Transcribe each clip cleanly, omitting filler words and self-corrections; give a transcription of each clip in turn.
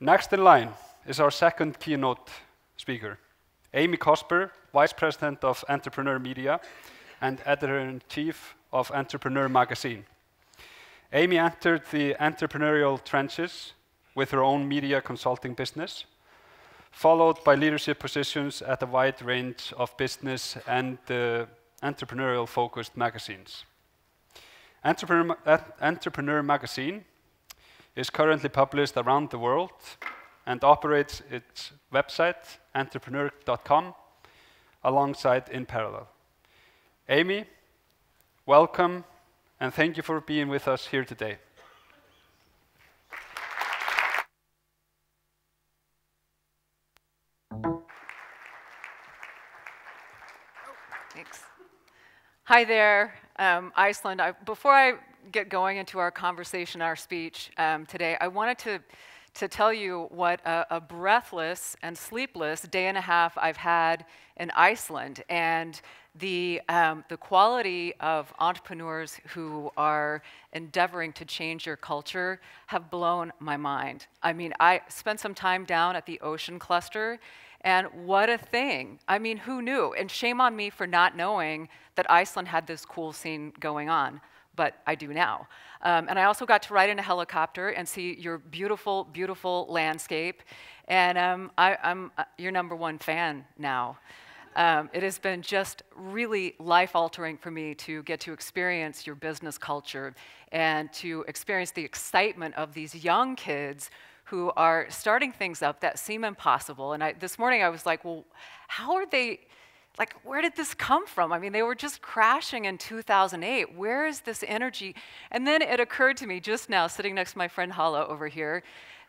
Next in line is our second keynote speaker, Amy Cosper, Vice President of Entrepreneur Media and Editor-in-Chief of Entrepreneur Magazine. Amy entered the entrepreneurial trenches with her own media consulting business, followed by leadership positions at a wide range of business and entrepreneurial-focused magazines. Entrepreneur Magazine is currently published around the world and operates its website, entrepreneur.com, alongside in parallel. Amy, welcome, and thank you for being with us here today. Thanks. Hi there, Iceland. Before I get going into our conversation, our speech today, I wanted to tell you what a breathless and sleepless day and a half I've had in Iceland, and the quality of entrepreneurs who are endeavoring to change your culture have blown my mind. I mean, I spent some time down at the ocean cluster, and what a thing. I mean, who knew? And shame on me for not knowing that Iceland had this cool scene going on, but I do now. And I also got to ride in a helicopter and see your beautiful, beautiful landscape. And I'm your #1 fan now. It has been just really life-altering for me to get to experience your business culture and to experience the excitement of these young kids who are starting things up that seem impossible. And this morning I was like, well, how are they, like, where did this come from? I mean, they were just crashing in 2008. Where is this energy? And then it occurred to me just now, sitting next to my friend Hala over here,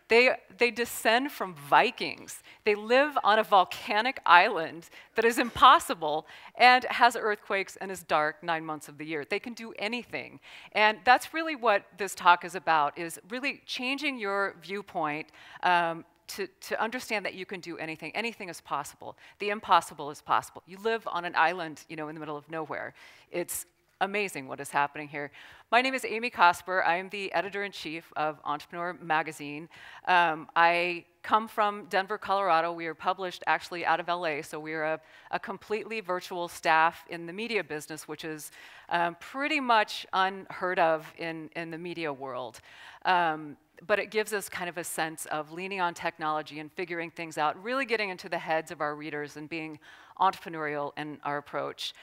they descend from Vikings. They live on a volcanic island that is impossible and has earthquakes and is dark 9 months of the year. They can do anything. And that's really what this talk is about, is really changing your viewpoint to understand that you can do anything. Anything is possible. The impossible is possible. You live on an island, in the middle of nowhere. It's amazing what is happening here. My name is Amy Cosper. I am the editor-in-chief of Entrepreneur Magazine. I come from Denver, Colorado. We are published actually out of LA, so we are a completely virtual staff in the media business, which is pretty much unheard of in the media world. But it gives us kind of a sense of leaning on technology and figuring things out, really getting into the heads of our readers and being entrepreneurial in our approach.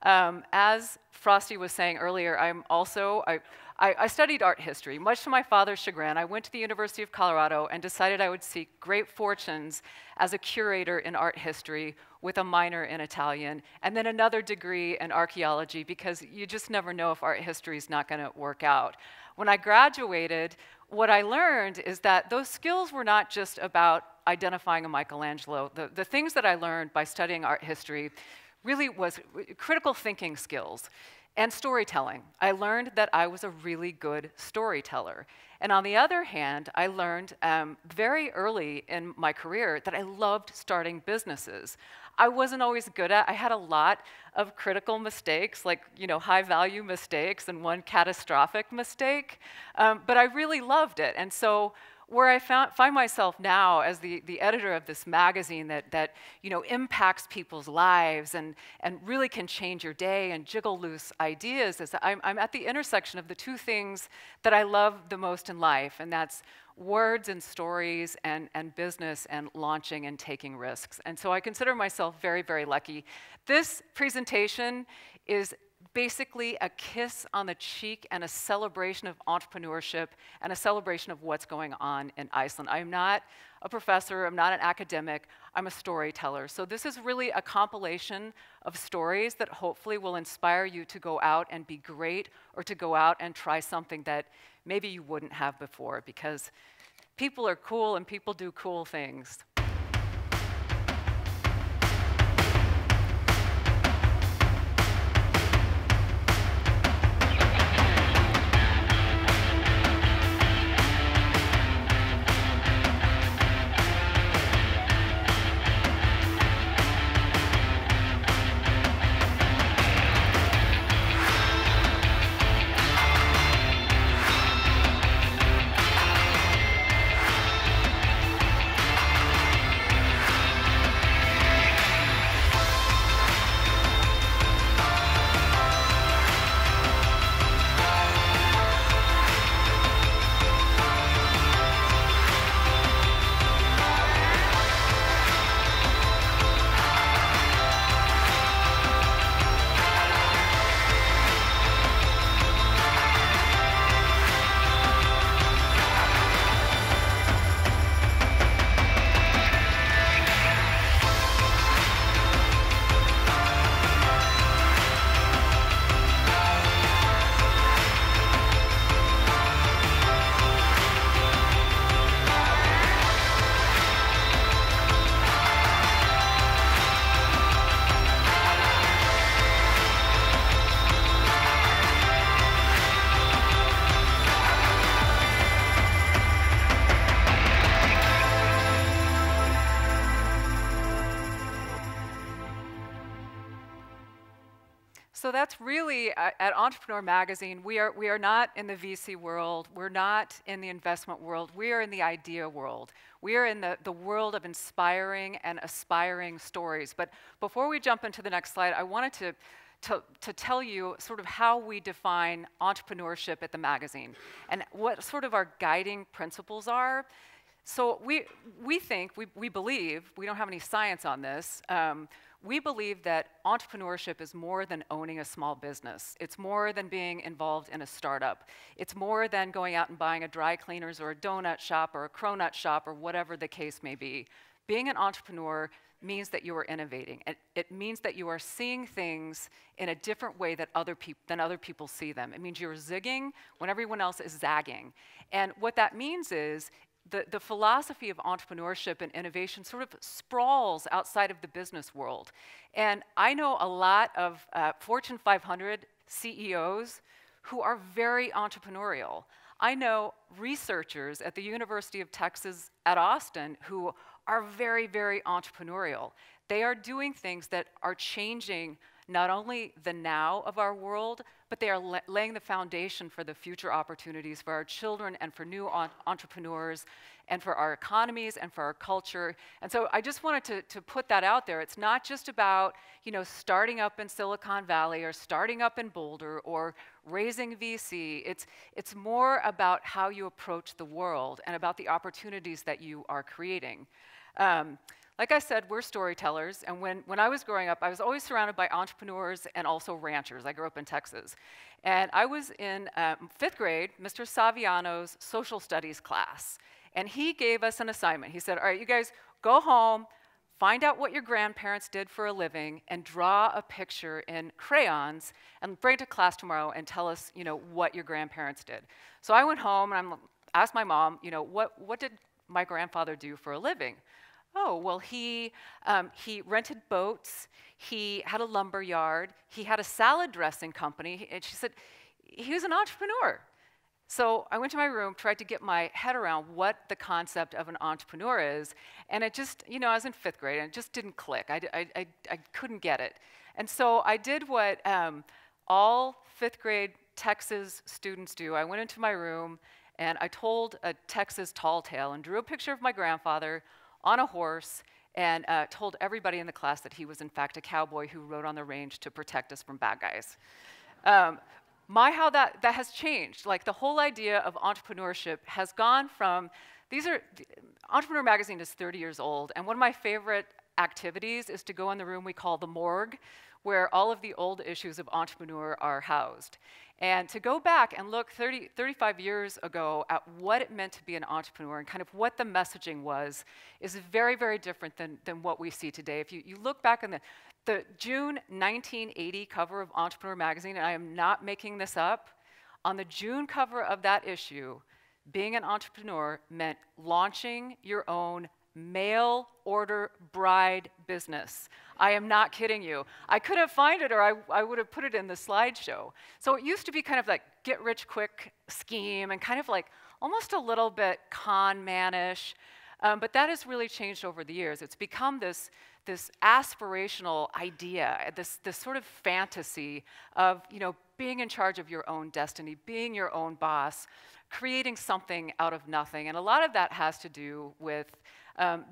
As Frosty was saying earlier, I studied art history. Much to my father's chagrin, I went to the University of Colorado and decided I would seek great fortunes as a curator in art history with a minor in Italian, and then another degree in archaeology, because you just never know if art history is not going to work out. When I graduated, what I learned is that those skills were not just about identifying a Michelangelo. The things that I learned by studying art history really was critical thinking skills and storytelling. I learned that I was a really good storyteller. And on the other hand, I learned very early in my career that I loved starting businesses. I wasn't always good at. I had a lot of critical mistakes, like high-value mistakes and one catastrophic mistake, but I really loved it. And so where I find myself now as the editor of this magazine that impacts people's lives and really can change your day and jiggle loose ideas, is I'm at the intersection of the two things that I love the most in life, and that's words and stories and business and launching and taking risks. And so I consider myself very, very lucky. This presentation is basically a kiss on the cheek and a celebration of entrepreneurship and a celebration of what's going on in Iceland. I'm not a professor, I'm not an academic, I'm a storyteller. So this is really a compilation of stories that hopefully will inspire you to go out and be great, or to go out and try something that maybe you wouldn't have before, because people are cool and people do cool things. So that's really, at Entrepreneur Magazine, we are not in the VC world, we're not in the investment world, we are in the idea world. We are in the world of inspiring and aspiring stories. But before we jump into the next slide, I wanted to tell you sort of how we define entrepreneurship at the magazine and what sort of our guiding principles are. So we believe, we don't have any science on this, we believe that entrepreneurship is more than owning a small business. It's more than being involved in a startup. It's more than going out and buying a dry cleaners or a donut shop or a cronut shop or whatever the case may be. Being an entrepreneur means that you are innovating. It means that you are seeing things in a different way that other people see them. It means you're zigging when everyone else is zagging. And what that means is the philosophy of entrepreneurship and innovation sort of sprawls outside of the business world. And I know a lot of Fortune 500 CEOs who are very entrepreneurial. I know researchers at the University of Texas at Austin who are very, very entrepreneurial. They are doing things that are changing not only the now of our world, but they are laying the foundation for the future opportunities for our children and for new entrepreneurs and for our economies and for our culture. And so I just wanted to put that out there. It's not just about, you know, starting up in Silicon Valley or starting up in Boulder or raising VC. It's more about how you approach the world and about the opportunities that you are creating. Like I said, we're storytellers, and when I was growing up, I was always surrounded by entrepreneurs and also ranchers. I grew up in Texas. And I was in 5th grade, Mr. Saviano's social studies class, and he gave us an assignment. He said, all right, you guys go home, find out what your grandparents did for a living, and draw a picture in crayons, and bring it to class tomorrow and tell us, you know, what your grandparents did. So I went home, and I asked my mom, you know, what did my grandfather do for a living? Oh, well, he rented boats, he had a lumber yard, he had a salad dressing company, and she said, he was an entrepreneur. So I went to my room, tried to get my head around what the concept of an entrepreneur is, and it just, you know, I was in 5th grade, and it just didn't click. I couldn't get it. And so I did what all 5th grade Texas students do. I went into my room, and I told a Texas tall tale and drew a picture of my grandfather on a horse, and told everybody in the class that he was in fact a cowboy who rode on the range to protect us from bad guys. How that has changed. Like, the whole idea of entrepreneurship has gone from, Entrepreneur Magazine is 30 years old, and one of my favorite activities is to go in the room we call the morgue, where all of the old issues of entrepreneur are housed. And to go back and look 35 years ago at what it meant to be an entrepreneur and kind of what the messaging was is very, very different than what we see today. If you look back in the June 1980 cover of Entrepreneur Magazine, and I am not making this up, on the June cover of that issue, being an entrepreneur meant launching your own mail order bride business. I am not kidding you. I could have found it, or I would have put it in the slideshow. So it used to be kind of like get rich quick scheme and kind of like almost a little bit con man-ish, but that has really changed over the years. It's become this aspirational idea, this sort of fantasy of, you know, being in charge of your own destiny, being your own boss, creating something out of nothing. And a lot of that has to do with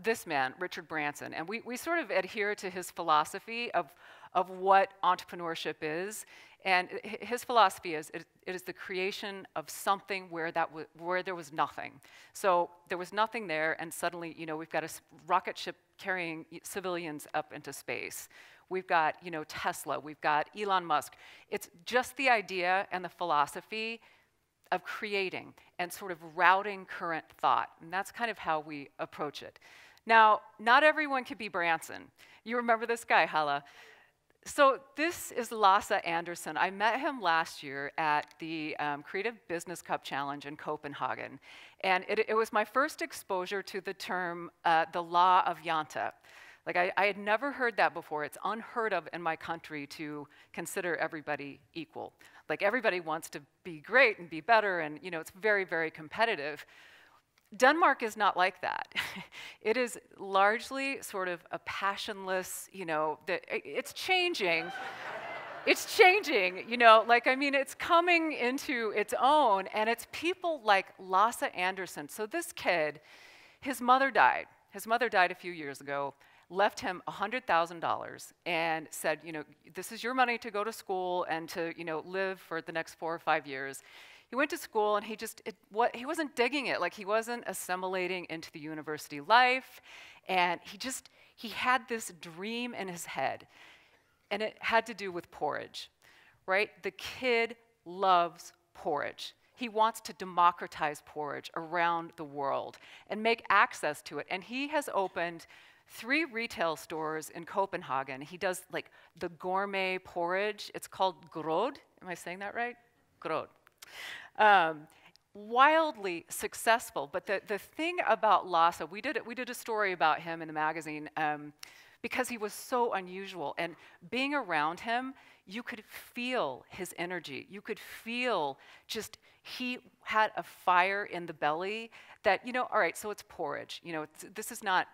this man, Richard Branson. And we sort of adhere to his philosophy of what entrepreneurship is. And his philosophy is it is the creation of something where there was nothing. So there was nothing there, and suddenly, you know, we've got a rocket ship carrying civilians up into space. We've got, you know, Tesla. We've got Elon Musk. It's just the idea and the philosophy of creating and sort of routing current thought. And that's kind of how we approach it. Now, not everyone can be Branson. You remember this guy, Hala. So this is Lasse Anderson. I met him last year at the Creative Business Cup Challenge in Copenhagen. And it was my first exposure to the term, the law of Jante. Like, I had never heard that before. It's unheard of in my country to consider everybody equal. Like, everybody wants to be great and be better, and, you know, it's very, very competitive. Denmark is not like that. It is largely sort of a passionless, you know, it's changing. it's changing, you know, like, I mean, it's coming into its own, and it's people like Lasse Anderson. So this kid, his mother died. His mother died a few years ago, left him $100,000 and said, you know, this is your money to go to school and to, you know, live for the next 4 or 5 years. He went to school and he wasn't digging it, like he wasn't assimilating into the university life, and he had this dream in his head, and it had to do with porridge, right? The kid loves porridge. He wants to democratize porridge around the world and make access to it, and he has opened 3 retail stores in Copenhagen. He does like the gourmet porridge. It's called grød. Am I saying that right? Grød. Wildly successful, but the thing about Lasse, we did a story about him in the magazine because he was so unusual, and being around him, you could feel his energy. You could feel just, he had a fire in the belly that, you know, all right, so it's porridge. You know, this is not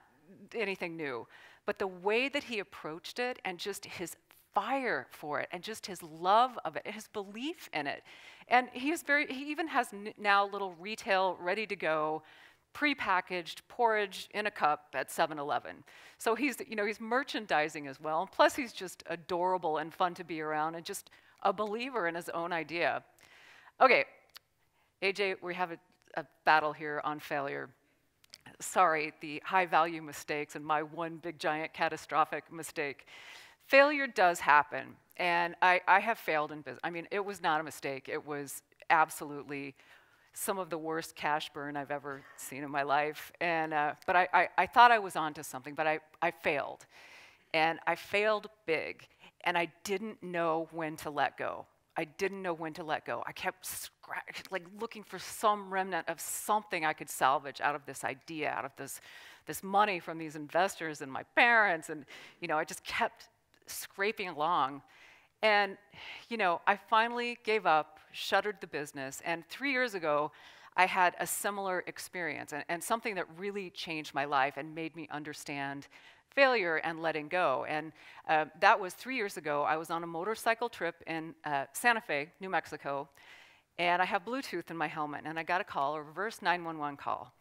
anything new, but the way that he approached it and just his fire for it and just his love of it, his belief in it. And he even has now little retail ready to go, pre-packaged porridge in a cup at 7-Eleven. So he's merchandising as well. And plus he's just adorable and fun to be around and just a believer in his own idea. Okay, AJ, we have a battle here on failure. Sorry, the high value mistakes and my one big giant catastrophic mistake. Failure does happen, and I have failed in business. I mean, it was not a mistake. It was absolutely some of the worst cash burn I've ever seen in my life. And but I thought I was onto something, but I failed, and I failed big, and I didn't know when to let go. I didn't know when to let go. I kept looking for some remnant of something I could salvage out of this idea, out of this money from these investors and my parents, and you know, I just kept scraping along. And you know, I finally gave up, shuttered the business, and 3 years ago, I had a similar experience, and something that really changed my life and made me understand failure and letting go. And that was 3 years ago. I was on a motorcycle trip in Santa Fe, New Mexico, and I have Bluetooth in my helmet, and I got a call, a reverse 911 call.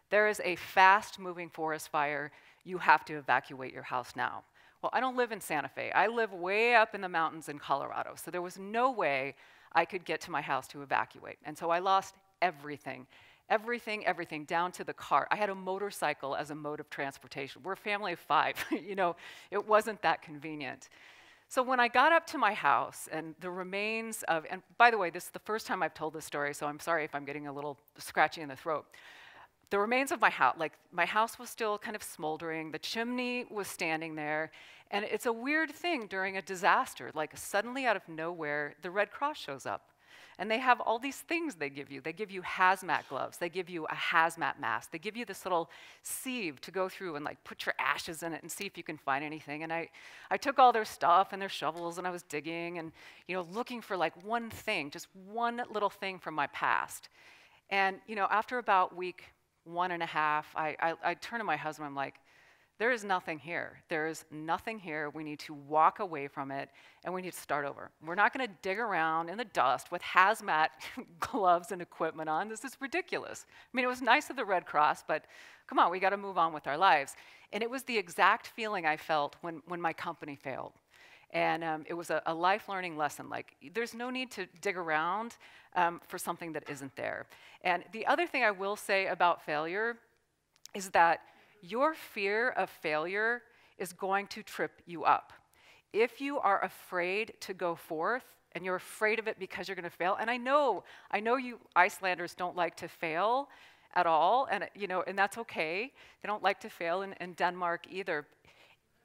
There is a fast-moving forest fire. You have to evacuate your house now. Well, I don't live in Santa Fe. I live way up in the mountains in Colorado, so there was no way I could get to my house to evacuate. And so I lost everything. Everything, down to the car. I had a motorcycle as a mode of transportation. We're a family of 5, you know, it wasn't that convenient. So when I got up to my house and the remains of, and by the way, this is the first time I've told this story, so I'm sorry if I'm getting a little scratchy in the throat. The remains of my house, like my house was still kind of smoldering, the chimney was standing there, and it's a weird thing during a disaster, like suddenly out of nowhere, the Red Cross shows up. And they have all these things they give you. They give you hazmat gloves. They give you a hazmat mask. They give you this little sieve to go through and like put your ashes in it and see if you can find anything. And I took all their stuff and their shovels, and I was digging and, you know, looking for like one thing, just one little thing from my past. And, you know, after about week 1.5, I turned to my husband. I'm like, there is nothing here. There is nothing here. We need to walk away from it, and we need to start over. We're not going to dig around in the dust with hazmat gloves and equipment on. This is ridiculous. I mean, it was nice of the Red Cross, but come on, we got to move on with our lives. And it was the exact feeling I felt when my company failed. And it was a life learning lesson. Like, there's no need to dig around for something that isn't there. And the other thing I will say about failure is that your fear of failure is going to trip you up. If you are afraid to go forth, and you're afraid of it because you're going to fail, and I know you Icelanders don't like to fail at all, and you know, and that's okay. They don't like to fail in Denmark either.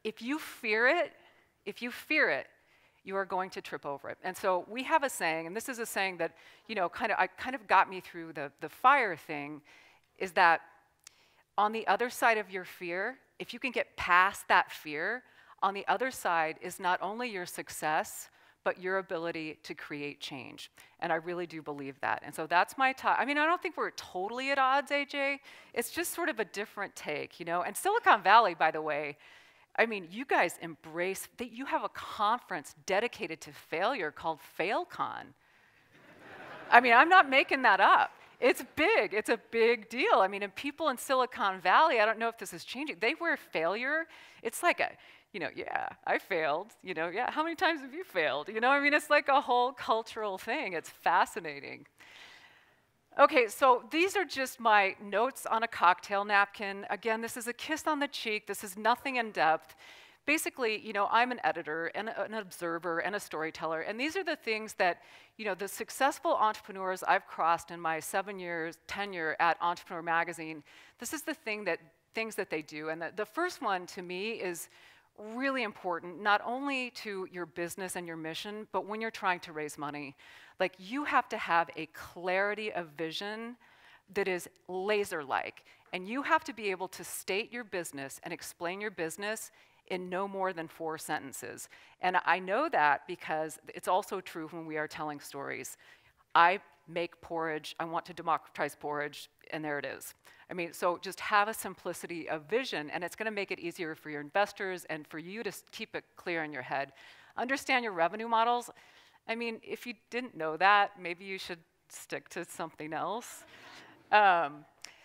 If you fear it, you are going to trip over it. And so we have a saying, and this is a saying that, you know, kind of got me through the fire thing, is that on the other side of your fear, if you can get past that fear, on the other side is not only your success, but your ability to create change. And I really do believe that. And so that's my talk. I mean, I don't think we're totally at odds, AJ. It's just sort of a different take, you know? And Silicon Valley, by the way, I mean, you guys embrace, you have a conference dedicated to failure called FailCon. I mean, I'm not making that up. It's big, it's a big deal. I mean, and people in Silicon Valley, I don't know if this is changing, they wear failure. It's like a, yeah, I failed, yeah, how many times have you failed? I mean, it's like a whole cultural thing. It's fascinating. Okay, so these are just my notes on a cocktail napkin. Again, this is a kiss on the cheek. This is nothing in depth. Basically, I'm an editor and an observer and a storyteller, and these are the things that, the successful entrepreneurs I've crossed in my 7 years tenure at Entrepreneur Magazine, this is the things that they do. And the first one to me is really important, not only to your business and your mission, but when you're trying to raise money. Like, you have to have a clarity of vision that is laser-like, and you have to be able to state your business and explain your business in no more than 4 sentences. And I know that because it's also true when we are telling stories. I make porridge, I want to democratize porridge, and there it is. I mean, so just have a simplicity of vision, and it's gonna make it easier for your investors and for you to keep it clear in your head. Understand your revenue models. I mean, if you didn't know that, maybe you should stick to something else.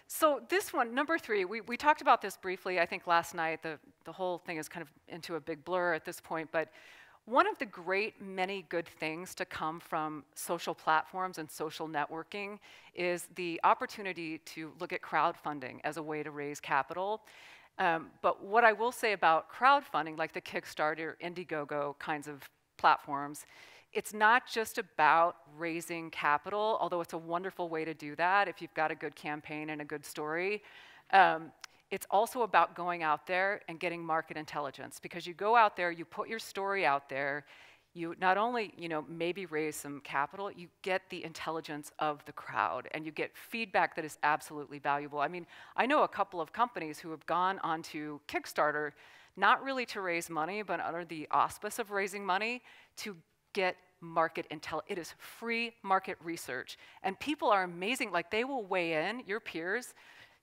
So this one, number 3, we talked about this briefly, I think last night. The whole thing is kind of into a big blur at this point, but one of the great many good things to come from social platforms and social networking is the opportunity to look at crowdfunding as a way to raise capital. But what I will say about crowdfunding, like the Kickstarter, Indiegogo kinds of platforms, it's not just about raising capital, although it's a wonderful way to do that if you've got a good campaign and a good story. It's also about going out there and getting market intelligence, because you go out there, you put your story out there, you not only maybe raise some capital, you get the intelligence of the crowd, and you get feedback that is absolutely valuable. I mean, I know a couple of companies who have gone onto Kickstarter, not really to raise money, but under the auspice of raising money to get market intel. It is free market research, and people are amazing. Like, they will weigh in, your peers,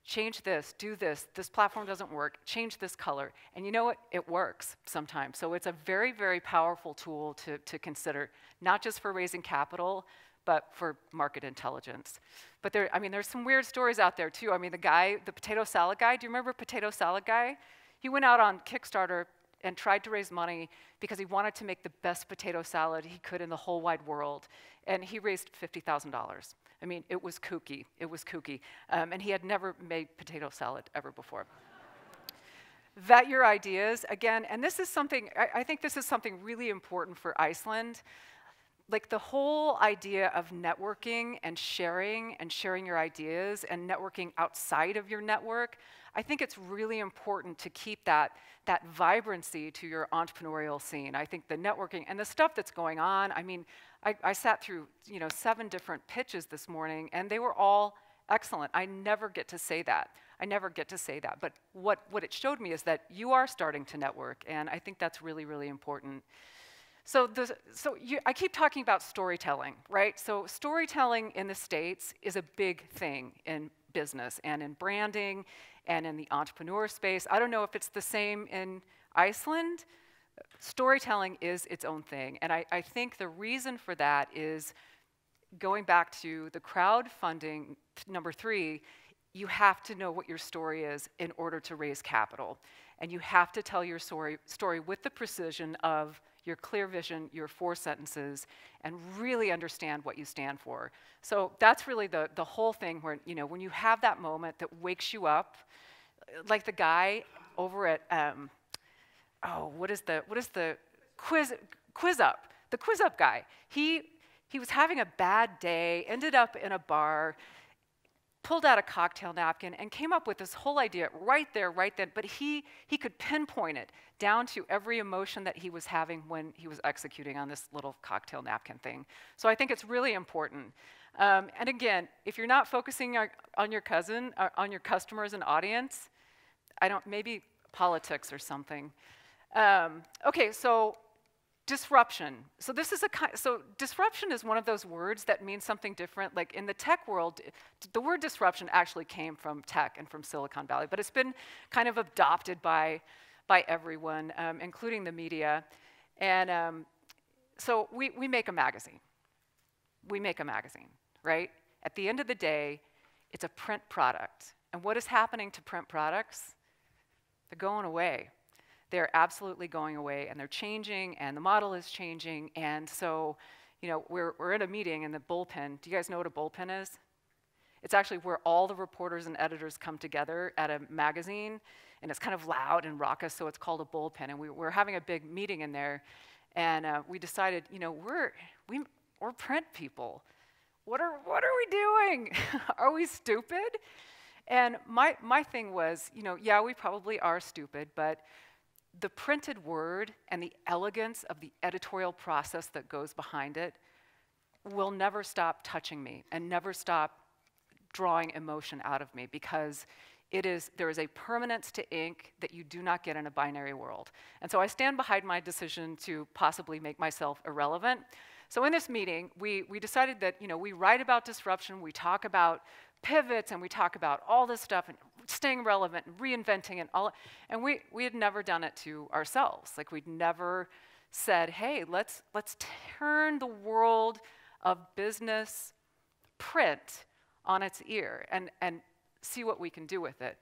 change this, do this platform doesn't work, change this color. And you know what? It works sometimes. So it's a very, very powerful tool to consider, not just for raising capital, but for market intelligence. But there's some weird stories out there too. I mean, the potato salad guy, do you remember potato salad guy? He went out on Kickstarter and tried to raise money because he wanted to make the best potato salad he could in the whole wide world. And he raised $50,000. I mean, it was kooky. It was kooky. And he had never made potato salad ever before. Vet your ideas, again, and this is something, I think this is something really important for Iceland. Like, the whole idea of networking and sharing your ideas and networking outside of your network, I think it's really important to keep that vibrancy to your entrepreneurial scene. I think the networking and the stuff that's going on, I mean, I sat through 7 different pitches this morning, and they were all excellent. I never get to say that. But what it showed me is that you are starting to network, and I think that's really, really important. I keep talking about storytelling, right? So storytelling in the States is a big thing in business and in branding and in the entrepreneur space. I don't know if it's the same in Iceland. Storytelling is its own thing. And I think the reason for that is, going back to the crowdfunding, number 3, you have to know what your story is in order to raise capital. And you have to tell your story with the precision of your clear vision, your 4 sentences, and really understand what you stand for. So that's really the whole thing where, when you have that moment that wakes you up, like the guy over at, what is the Quiz Up? The Quiz Up guy. He was having a bad day, ended up in a bar, pulled out a cocktail napkin and came up with this whole idea right there, right then, but he could pinpoint it down to every emotion that he was having when he was executing on this little cocktail napkin thing. So I think it's really important. And again, if you're not focusing on your on your customers and audience, maybe politics or something. Okay, so disruption. So disruption is one of those words that means something different. Like, in the tech world, the word disruption actually came from tech and from Silicon Valley, but it's been kind of adopted by by everyone, including the media. And so we make a magazine. We make a magazine, right? At the end of the day, it's a print product. And what is happening to print products? They're going away. They're absolutely going away, and they're changing, and the model is changing. And so, you know, we're in a meeting in the bullpen. Do you guys know what a bullpen is? It's actually where all the reporters and editors come together at a magazine, and it's kind of loud and raucous, so it's called a bullpen. And we're having a big meeting in there, and we decided, you know, we're print people. What are we doing? Are we stupid? And my thing was, you know, yeah, we probably are stupid, but the printed word and the elegance of the editorial process that goes behind it will never stop touching me and never stop drawing emotion out of me, because there is a permanence to ink that you do not get in a binary world. And so I stand behind my decision to possibly make myself irrelevant. So in this meeting, we decided that, you know, we write about disruption, we talk about pivots, and we talk about all this stuff, and staying relevant, and reinventing, and we had never done it to ourselves. Like, we'd never said, hey, let's turn the world of business print on its ear and see what we can do with it.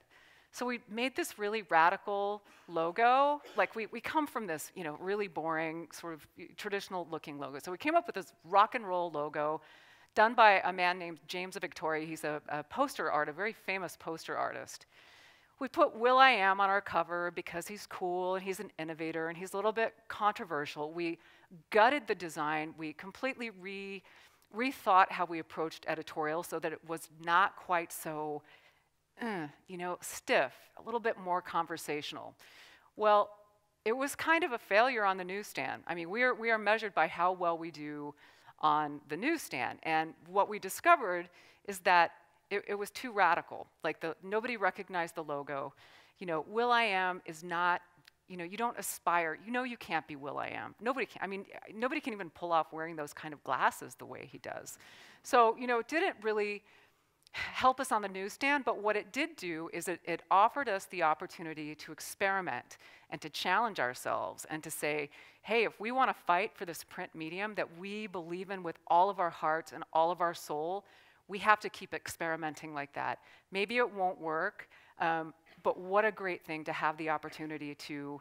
So we made this really radical logo. Like, we come from this, you know, really boring, sort of traditional looking logo. So we came up with this rock and roll logo done by a man named James Victoria. He's a poster artist, a very famous poster artist. We put will.i.am on our cover because he's cool and he's an innovator and he's a little bit controversial. We gutted the design. We completely rethought how we approached editorial so that it was not quite so, you know, stiff, a little bit more conversational. Well, it was kind of a failure on the newsstand. I mean, we are measured by how well we do on the newsstand. And what we discovered is that it was too radical. Like, nobody recognized the logo. You know, will.i.am is not, you know, you don't aspire. You know you can't be will.i.am. Nobody can. I mean, nobody can even pull off wearing those kind of glasses the way he does. So, you know, it didn't really help us on the newsstand, but what it did do is it offered us the opportunity to experiment and to challenge ourselves and to say, hey, if we want to fight for this print medium that we believe in with all of our hearts and all of our soul, we have to keep experimenting like that. Maybe it won't work, but what a great thing to have the opportunity to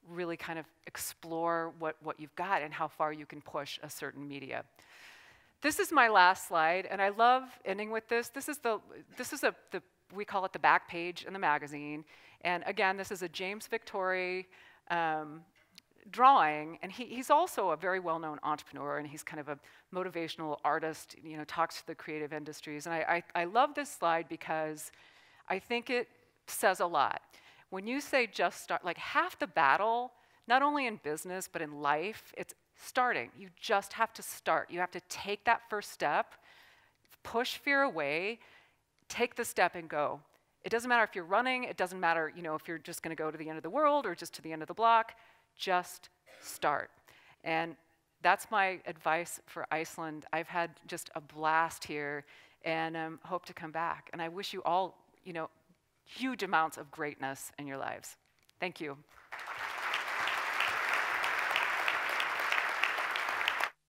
really kind of explore what you've got and how far you can push a certain media. This is my last slide, and I love ending with this. We call it the back page in the magazine. And again, this is a James Victoria drawing, and he's also a very well-known entrepreneur, and he's kind of a motivational artist, you know, talks to the creative industries. And I love this slide because I think it says a lot. When you say just start, like, half the battle, not only in business, but in life, it's starting. You just have to start. You have to take that first step, push fear away, take the step and go. It doesn't matter if you're running, it doesn't matter, you know, if you're just gonna go to the end of the world or just to the end of the block, just start. And that's my advice for Iceland. I've had just a blast here and hope to come back. And I wish you all, you know, huge amounts of greatness in your lives. Thank you.